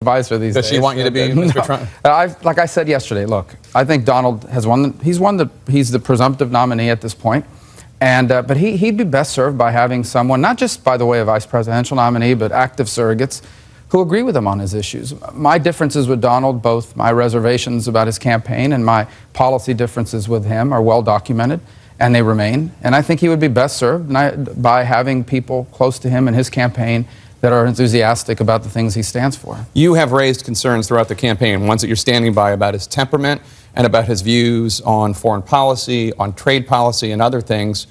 advisor these days. Does she want you to be Mr. Trump? Like I said yesterday, look, I think Donald has won. He's the presumptive nominee at this point, and but he'd be best served by having someone, not just by the way of vice presidential nominee, but active surrogates who agree with him on his issues. My differences with Donald, both my reservations about his campaign and my policy differences with him, are well documented, and they remain. And I think he would be best served by having people close to him in his campaign that are enthusiastic about the things he stands for. You have raised concerns throughout the campaign, ones that you're standing by, about his temperament and about his views on foreign policy, on trade policy, and other things.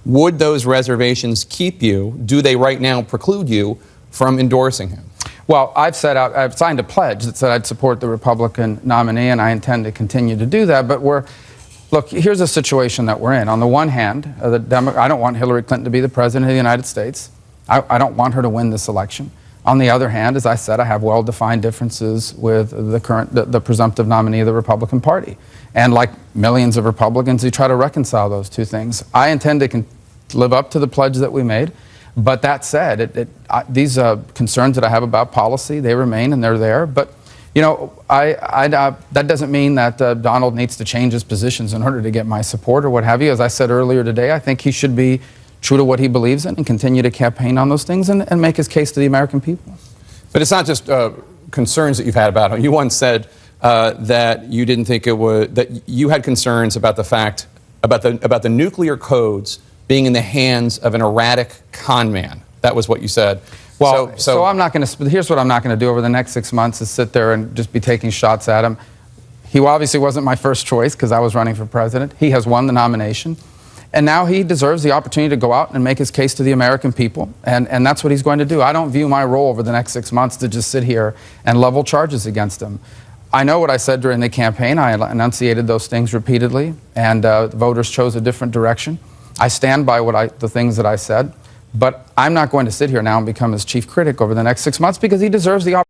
Would those reservations keep you? Do they right now preclude you from endorsing him? Well, I've signed a pledge that said I'd support the Republican nominee, and I intend to continue to do that. But look, here's a situation that we're in. On the one hand, I don't want Hillary Clinton to be the president of the United States. I don't want her to win this election. On the other hand, as I said, I have well-defined differences with the presumptive nominee of the Republican Party. And like millions of Republicans who try to reconcile those two things, I intend to live up to the pledge that we made. But that said, these concerns that I have about policy, they remain and they're there. But, you know, that doesn't mean that Donald needs to change his positions in order to get my support or what have you. As I said earlier today, I think he should be true to what he believes in and continue to campaign on those things and make his case to the American people. But it's not just concerns that you've had about him. You once said that you didn't think it would, that you had concerns about the fact, about the nuclear codes being in the hands of an erratic con man. That was what you said. Well, so I'm not going to, here's what I'm not going to do over the next 6 months is sit there and just be taking shots at him. He obviously wasn't my first choice because I was running for president. He has won the nomination. And now he deserves the opportunity to go out and make his case to the American people. And that's what he's going to do. I don't view my role over the next 6 months to just sit here and level charges against him. I know what I said during the campaign. I enunciated those things repeatedly, and voters chose a different direction. I stand by the things that I said, but I'm not going to sit here now and become his chief critic over the next 6 months because he deserves the opportunity.